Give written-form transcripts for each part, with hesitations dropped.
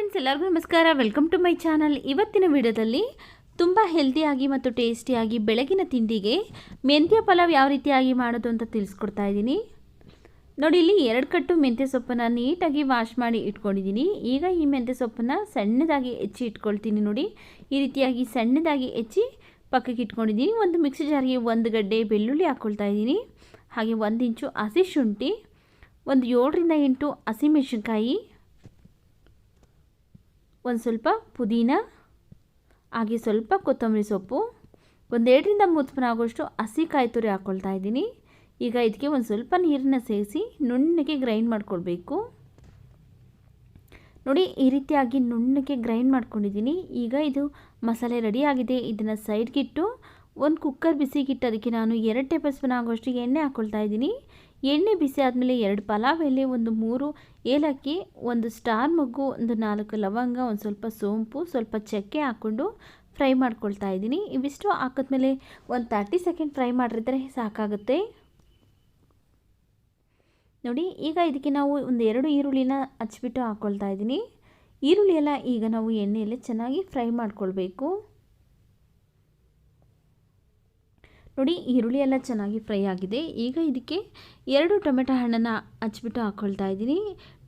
Friends, ಎಲ್ಲರಿಗೂ ನಮಸ್ಕಾರ. Welcome to my channel. ಇವತ್ತಿನ ವಿಡಿಯೋದಲ್ಲಿ ತುಂಬ ಹೆಲ್ದಿಯಾಗಿ ಮತ್ತು ಟೇಸ್ಟಿಯಾಗಿ ಬೆಳಗಿನ ತಿಂಡಿಗೆ ಮೆಂತ್ಯ ಪಲಾವ್ ಯಾವ ರೀತಿಯಾಗಿ ಮಾಡೋದು ಅಂತ ತಿಳಿಸ್ಕೊಡ್ತಾ ಇದ್ದೀನಿ. ನೋಡಿ, ಇಲ್ಲಿ 2 ಕಟ್ಟು ಮೆಂತ್ಯ ಸೊಪ್ಪನ್ನು ನೀಟಾಗಿ ವಾಶ್ ಮಾಡಿ ಇಟ್ಕೊಂಡಿದ್ದೀನಿ. ಈಗ ಈ ಮೆಂತ್ಯ ಸೊಪ್ಪನ್ನು ಸಣ್ಣದಾಗಿ ಹೆಚ್ಚಿ ಇಟ್ಕೊಳ್ತೀನಿ. ನೋಡಿ, ಈ ರೀತಿಯಾಗಿ ಸಣ್ಣದಾಗಿ ಹೆಚ್ಚಿ ಪಕ್ಕಕ್ಕೆ ಇಟ್ಕೊಂಡಿದ್ದೀನಿ. ಒಂದು ಮಿಕ್ಸಿ ಜಾರಿಗೆ 1 ಗಡ್ಡೆ ಬೆಳ್ಳುಳ್ಳಿ ಹಾಕ್ಕೊಳ್ತಾ ಇದ್ದೀನಿ. ಹಾಗೆ 1 ಇಂಚು ಹಸಿ ಶುಂಠಿ, ಒಂದು 7ರಿಂದ 8 ಹಸಿಮೆಣಸಿನಕಾಯಿ, ಒಂದು ಸ್ವಲ್ಪ ಪುದೀನ, ಹಾಗೆ ಸ್ವಲ್ಪ ಕೊತ್ತಂಬರಿ ಸೊಪ್ಪು, ಒಂದು 2ರಿಂದ 3 ಸ್ಪೂನ್ ಆಗೋಷ್ಟು ಹಸಿ ಕಾಯಿ ತುರಿ ಹಾಕ್ಕೊಳ್ತಾ ಇದ್ದೀನಿ. ಈಗ ಇದಕ್ಕೆ ಒಂದು ಸ್ವಲ್ಪ ನೀರನ್ನು ಸೇರಿಸಿ ನುಣ್ಣಗೆ ಗ್ರೈಂಡ್ ಮಾಡ್ಕೊಳ್ಬೇಕು. ನೋಡಿ, ಈ ರೀತಿಯಾಗಿ ನುಣ್ಣಗೆ ಗ್ರೈಂಡ್ ಮಾಡ್ಕೊಂಡಿದ್ದೀನಿ. ಈಗ ಇದು ಮಸಾಲೆ ರೆಡಿ ಆಗಿದೆ. ಇದನ್ನು ಸೈಡ್ಗಿಟ್ಟು ಒಂದು ಕುಕ್ಕರ್ ಬಿಸಿಗಿಟ್ಟು ಅದಕ್ಕೆ ನಾನು 2 ಟೇಬಲ್ ಸ್ಪೂನ್ ಆಗೋಷ್ಟು ಎಣ್ಣೆ ಹಾಕ್ಕೊಳ್ತಾ ಇದ್ದೀನಿ. ಎಣ್ಣೆ ಬಿಸಿ ಆದಮೇಲೆ 2 ಪಲಾವ್ ಎಲೆ, ಒಂದು 3 ಏಲಕ್ಕಿ, ಒಂದು ಸ್ಟಾರ್ ಮೊಗ್ಗು, ಒಂದು 4 ಲವಂಗ, ಒಂದು ಸ್ವಲ್ಪ ಸೋಂಪು, ಸ್ವಲ್ಪ ಚಕ್ಕೆ ಹಾಕ್ಕೊಂಡು ಫ್ರೈ ಮಾಡ್ಕೊಳ್ತಾ ಇದ್ದೀನಿ. ಇವಿಷ್ಟು ಹಾಕಿದ್ಮೇಲೆ ಒಂದು 30 ಸೆಕೆಂಡ್ ಫ್ರೈ ಮಾಡಿದ್ರೆ ಸಾಕಾಗುತ್ತೆ. ನೋಡಿ, ಈಗ ಇದಕ್ಕೆ ನಾವು ಒಂದು 2 ಈರುಳ್ಳಿನ ಹಚ್ಬಿಟ್ಟು ಹಾಕ್ಕೊಳ್ತಾ ಇದ್ದೀನಿ. ಈರುಳ್ಳಿ ಎಲ್ಲ ಈಗ ನಾವು ಎಣ್ಣೆಯಲ್ಲಿ ಚೆನ್ನಾಗಿ ಫ್ರೈ ಮಾಡ್ಕೊಳ್ಬೇಕು. ನೋಡಿ, ಈರುಳ್ಳಿ ಎಲ್ಲ ಚೆನ್ನಾಗಿ ಫ್ರೈ ಆಗಿದೆ. ಈಗ ಇದಕ್ಕೆ 2 ಟೊಮೆಟೊ ಹಣ್ಣನ್ನು ಹಚ್ಬಿಟ್ಟು ಹಾಕ್ಕೊಳ್ತಾ ಇದ್ದೀನಿ.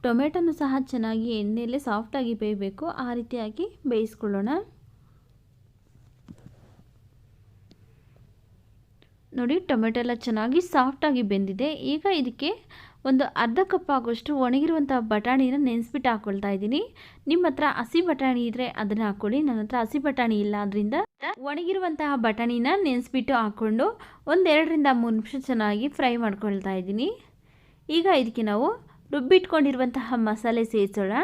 ಟೊಮೆಟೊನೂ ಸಹ ಚೆನ್ನಾಗಿ ಎಣ್ಣೆಯಲ್ಲೇ ಸಾಫ್ಟಾಗಿ ಬೇಯಬೇಕು. ಆ ರೀತಿಯಾಗಿ ಬೇಯಿಸ್ಕೊಳ್ಳೋಣ. ನೋಡಿ, ಟೊಮೆಟೊ ಎಲ್ಲ ಚೆನ್ನಾಗಿ ಸಾಫ್ಟಾಗಿ ಬೆಂದಿದೆ. ಈಗ ಇದಕ್ಕೆ ಒಂದು ಅರ್ಧ ಕಪ್ ಆಗೋಷ್ಟು ಒಣಗಿರುವಂಥ ಬಟಾಣಿನ ನೆನೆಸ್ಬಿಟ್ಟು ಹಾಕ್ಕೊಳ್ತಾ ಇದ್ದೀನಿ. ನಿಮ್ಮ ಹತ್ರ ಹಸಿ ಬಟಾಣಿ ಇದ್ದರೆ ಅದನ್ನು ಹಾಕ್ಕೊಳ್ಳಿ. ನನ್ನ ಹತ್ರ ಹಸಿ ಬಟಾಣಿ ಇಲ್ಲ, ಅದರಿಂದ ಒಣಗಿರುವಂತಹ ಬಟಾಣಿನ ನೆನೆಸ್ಬಿಟ್ಟು ಹಾಕ್ಕೊಂಡು ಒಂದು 2ರಿಂದ 3 ನಿಮಿಷ ಚೆನ್ನಾಗಿ ಫ್ರೈ ಮಾಡ್ಕೊಳ್ತಾ ಇದ್ದೀನಿ. ಈಗ ಇದಕ್ಕೆ ನಾವು ರುಬ್ಬಿಟ್ಕೊಂಡಿರುವಂತಹ ಮಸಾಲೆ ಸೇರಿಸೋಣ.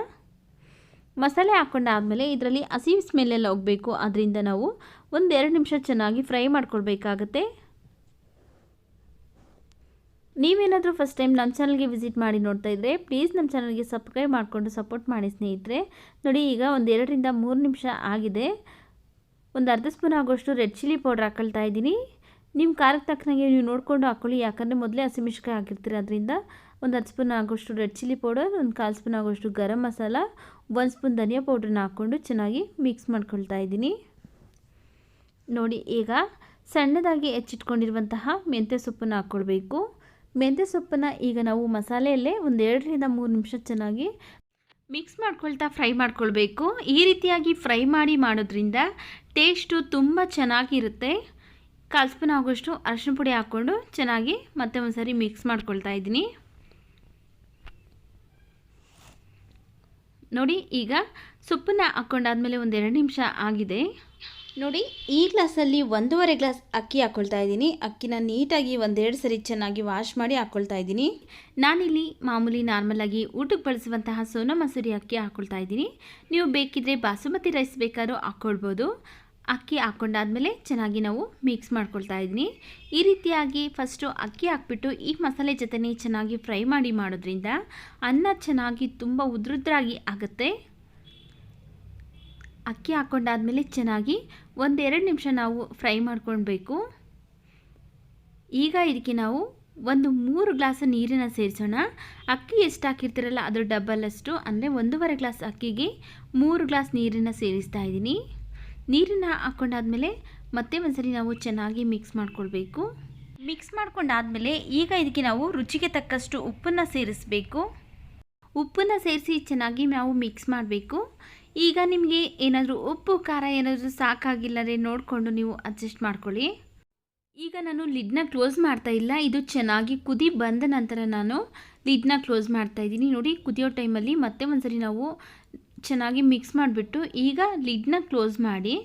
ಮಸಾಲೆ ಹಾಕ್ಕೊಂಡಾದಮೇಲೆ ಇದರಲ್ಲಿ ಹಸಿ ಸ್ಮೆಲ್ಲೆಲ್ಲ ಹೋಗಬೇಕು. ಅದರಿಂದ ನಾವು ಒಂದು 2 ನಿಮಿಷ ಚೆನ್ನಾಗಿ ಫ್ರೈ ಮಾಡ್ಕೊಳ್ಬೇಕಾಗತ್ತೆ. ನೀವೇನಾದರೂ ಫಸ್ಟ್ ಟೈಮ್ ನಮ್ಮ ಚಾನಲ್ಗೆ ವಿಸಿಟ್ ಮಾಡಿ ನೋಡ್ತಾ ಇದ್ದರೆ ಪ್ಲೀಸ್ ನಮ್ಮ ಚಾನಲ್ಗೆ ಸಬ್ಸ್ಕ್ರೈಬ್ ಮಾಡಿಕೊಂಡು ಸಪೋರ್ಟ್ ಮಾಡಿ ಸ್ನೇಹಿತರೆ. ನೋಡಿ, ಈಗ ಒಂದು 2ರಿಂದ 3 ನಿಮಿಷ ಆಗಿದೆ. ಒಂದು ಅರ್ಧ ಸ್ಪೂನ್ ಆಗೋಷ್ಟು ರೆಡ್ ಚಿಲ್ಲಿ ಪೌಡ್ರ್ ಹಾಕ್ಕೊಳ್ತಾ ಇದ್ದೀನಿ. ನಿಮ್ಮ ಖಾರಕ್ಕೆ ತಕ್ಕನಾಗೆ ನೀವು ನೋಡಿಕೊಂಡು ಹಾಕ್ಕೊಳ್ಳಿ, ಯಾಕಂದರೆ ಮೊದಲೇ ಹಸಿಮೆಣಸಿನಕಾಯಿ ಹಾಕಿರ್ತೀರ. ಅದರಿಂದ ಒಂದು 10 ಸ್ಪೂನ್ ಆಗೋಷ್ಟು ರೆಡ್ ಚಿಲ್ಲಿ ಪೌಡರ್, ಒಂದು 1/4 ಸ್ಪೂನ್ ಆಗೋಷ್ಟು ಗರಂ ಮಸಾಲ, 1 ಸ್ಪೂನ್ ಧನಿಯಾ ಪೌಡ್ರನ್ನ ಹಾಕ್ಕೊಂಡು ಚೆನ್ನಾಗಿ ಮಿಕ್ಸ್ ಮಾಡ್ಕೊಳ್ತಾ ಇದ್ದೀನಿ. ನೋಡಿ, ಈಗ ಸಣ್ಣದಾಗಿ ಹೆಚ್ಚಿಟ್ಕೊಂಡಿರುವಂತಹ ಮೆಂತ್ಯ ಸೊಪ್ಪನ್ನು ಹಾಕ್ಕೊಳ್ಬೇಕು. ಮೆಂತ್ಯ ಸೊಪ್ಪನ್ನು ಈಗ ನಾವು ಮಸಾಲೆಯಲ್ಲೇ ಒಂದು 2ರಿಂದ 3 ನಿಮಿಷ ಚೆನ್ನಾಗಿ ಮಿಕ್ಸ್ ಮಾಡ್ಕೊಳ್ತಾ ಫ್ರೈ ಮಾಡ್ಕೊಳ್ಬೇಕು. ಈ ರೀತಿಯಾಗಿ ಫ್ರೈ ಮಾಡೋದ್ರಿಂದ ಟೇಸ್ಟು ತುಂಬ ಚೆನ್ನಾಗಿರುತ್ತೆ. 1/4 ಸ್ಪೂನ್ ಆಗೋಷ್ಟು ಅರಿಶಿನ ಪುಡಿ ಹಾಕ್ಕೊಂಡು ಚೆನ್ನಾಗಿ ಮತ್ತೆ ಒಂದು ಸಾರಿ ಮಿಕ್ಸ್ ಮಾಡ್ಕೊಳ್ತಾ ಇದ್ದೀನಿ. ನೋಡಿ, ಈಗ ಸೊಪ್ಪನ್ನು ಹಾಕ್ಕೊಂಡಾದ್ಮೇಲೆ ಒಂದು 2 ನಿಮಿಷ ಆಗಿದೆ. ನೋಡಿ, ಈ ಗ್ಲಾಸಲ್ಲಿ 1.5 ಗ್ಲಾಸ್ ಅಕ್ಕಿ ಹಾಕ್ಕೊಳ್ತಾ ಇದ್ದೀನಿ. ಅಕ್ಕಿನ ನೀಟಾಗಿ 1-2 ಸರಿ ಚೆನ್ನಾಗಿ ವಾಶ್ ಮಾಡಿ ಹಾಕ್ಕೊಳ್ತಾ ಇದ್ದೀನಿ. ನಾನಿಲ್ಲಿ ಮಾಮೂಲಿ ನಾರ್ಮಲಾಗಿ ಊಟಕ್ಕೆ ಬಳಸುವಂತಹ ಸೋನಾ ಮಸೂರಿ ಅಕ್ಕಿ ಹಾಕ್ಕೊಳ್ತಾ ಇದ್ದೀನಿ. ನೀವು ಬೇಕಿದ್ದರೆ ಬಾಸುಮತಿ ರೈಸ್ ಬೇಕಾದ್ರೂ ಹಾಕ್ಕೊಳ್ಬೋದು. ಅಕ್ಕಿ ಹಾಕ್ಕೊಂಡಾದ್ಮೇಲೆ ಚೆನ್ನಾಗಿ ನಾವು ಮಿಕ್ಸ್ ಮಾಡ್ಕೊಳ್ತಾ ಇದ್ದೀನಿ. ಈ ರೀತಿಯಾಗಿ ಫಸ್ಟು ಅಕ್ಕಿ ಹಾಕ್ಬಿಟ್ಟು ಈ ಮಸಾಲೆ ಜೊತೆನೇ ಚೆನ್ನಾಗಿ ಫ್ರೈ ಮಾಡೋದ್ರಿಂದ ಅನ್ನ ಚೆನ್ನಾಗಿ ತುಂಬ ಉದ್ರುದ್ರಾಗಿ ಆಗುತ್ತೆ. ಅಕ್ಕಿ ಹಾಕ್ಕೊಂಡಾದ್ಮೇಲೆ ಚೆನ್ನಾಗಿ 1-2 ನಿಮಿಷ ನಾವು ಫ್ರೈ ಮಾಡ್ಕೊಳ್ಬೇಕು. ಈಗ ಇದಕ್ಕೆ ನಾವು ಒಂದು 3 ಗ್ಲಾಸ್ ನೀರನ್ನು ಸೇರಿಸೋಣ. ಅಕ್ಕಿ ಎಷ್ಟು ಹಾಕಿರ್ತೀರಲ್ಲ ಅದ್ರ ಡಬಲಷ್ಟು, ಅಂದರೆ 1.5 ಗ್ಲಾಸ್ ಅಕ್ಕಿಗೆ 3 ಗ್ಲಾಸ್ ನೀರನ್ನು ಸೇರಿಸ್ತಾ ಇದ್ದೀನಿ. ನೀರನ್ನು ಹಾಕ್ಕೊಂಡಾದ್ಮೇಲೆ ಮತ್ತೆ ಒಂದ್ಸರಿ ನಾವು ಚೆನ್ನಾಗಿ ಮಿಕ್ಸ್ ಮಾಡ್ಕೊಳ್ಬೇಕು. ಮಿಕ್ಸ್ ಮಾಡ್ಕೊಂಡಾದ್ಮೇಲೆ ಈಗ ಇದಕ್ಕೆ ನಾವು ರುಚಿಗೆ ತಕ್ಕಷ್ಟು ಉಪ್ಪನ್ನು ಸೇರಿಸಬೇಕು. ಉಪ್ಪನ್ನು ಸೇರಿಸಿ ಚೆನ್ನಾಗಿ ನಾವು ಮಿಕ್ಸ್ ಮಾಡಬೇಕು. ಈಗ ನಿಮಗೆ ಏನಾದರೂ ಉಪ್ಪು ಖಾರ ಏನಾದರೂ ಸಾಕಾಗಿಲ್ಲದೆ ನೋಡಿಕೊಂಡು ನೀವು ಅಡ್ಜಸ್ಟ್ ಮಾಡ್ಕೊಳ್ಳಿ. ಈಗ ನಾನು ಲಿಡ್ನ ಕ್ಲೋಸ್ ಮಾಡ್ತಾ ಇಲ್ಲ. ಇದು ಚೆನ್ನಾಗಿ ಕುದಿ ಬಂದ ನಂತರ ನಾನು ಲಿಡ್ನ ಕ್ಲೋಸ್ ಮಾಡ್ತಾ ಇದ್ದೀನಿ. ನೋಡಿ, ಕುದಿಯೋ ಟೈಮಲ್ಲಿ ಮತ್ತೆ ಒಂದ್ಸರಿ ನಾವು ಚೆನ್ನಾಗಿ ಮಿಕ್ಸ್ ಮಾಡಿಬಿಟ್ಟು ಈಗ ಲಿಡ್ನ ಕ್ಲೋಸ್ ಮಾಡಿ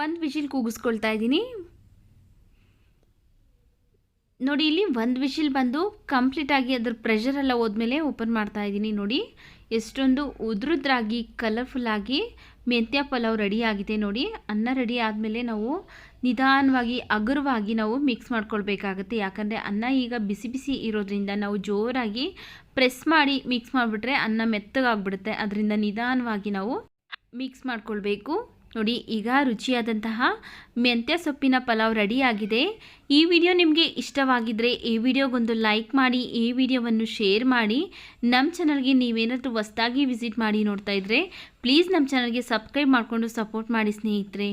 1 ವಿಷಿಲ್ ಕೂಗಿಸ್ಕೊಳ್ತಾ ಇದ್ದೀನಿ. ನೋಡಿ, ಇಲ್ಲಿ 1 ವಿಷಿಲ್ ಬಂದು ಕಂಪ್ಲೀಟಾಗಿ ಅದ್ರ ಪ್ರೆಷರೆಲ್ಲ ಹೋದ್ಮೇಲೆ ಓಪನ್ ಮಾಡ್ತಾ ಇದ್ದೀನಿ. ನೋಡಿ, ಎಷ್ಟೊಂದು ಉದ್ರುದ್ರಾಗಿ ಕಲರ್ಫುಲ್ಲಾಗಿ ಮೆಂತ್ಯ ಪಲಾವ್ ರೆಡಿ ಆಗಿದೆ. ನೋಡಿ, ಅನ್ನ ರೆಡಿ ಆದಮೇಲೆ ನಾವು ನಿಧಾನವಾಗಿ ಹಗುರವಾಗಿ ನಾವು ಮಿಕ್ಸ್ ಮಾಡ್ಕೊಳ್ಬೇಕಾಗತ್ತೆ. ಯಾಕಂದರೆ ಅನ್ನ ಈಗ ಬಿಸಿ ಬಿಸಿ ಇರೋದ್ರಿಂದ ನಾವು ಜೋರಾಗಿ ಪ್ರೆಸ್ ಮಾಡಿ ಮಿಕ್ಸ್ ಮಾಡಿಬಿಟ್ರೆ ಅನ್ನ ಮೆತ್ತಗಾಗ್ಬಿಡುತ್ತೆ. ಅದರಿಂದ ನಿಧಾನವಾಗಿ ನಾವು ಮಿಕ್ಸ್ ಮಾಡ್ಕೊಳ್ಬೇಕು. ನೋಡಿ ಈಗ ರುಚಿಯಾದಂತಹ ಮೆಂತ್ಯ ಸೊಪ್ಪಿನ ಪಲಾವ್ ರೆಡಿಯಾಗಿದೆ. ಈ ವಿಡಿಯೋ ನಿಮಗೆ ಇಷ್ಟವಾಗಿದ್ದರೆ ಈ ವಿಡಿಯೋಗೊಂದು ಲೈಕ್ ಮಾಡಿ, ಈ ವಿಡಿಯೋವನ್ನು ಶೇರ್ ಮಾಡಿ. ನಮ್ಮ ಚಾನಲ್ಗೆ ನೀವೇನಾದರೂ ಹೊಸದಾಗಿ ವಿಸಿಟ್ ಮಾಡಿ ನೋಡ್ತಾ ಇದ್ದರೆ ಪ್ಲೀಸ್ ನಮ್ಮ ಚಾನಲ್ಗೆ ಸಬ್ಸ್ಕ್ರೈಬ್ ಮಾಡಿಕೊಂಡು ಸಪೋರ್ಟ್ ಮಾಡಿ ಸ್ನೇಹಿತರೆ.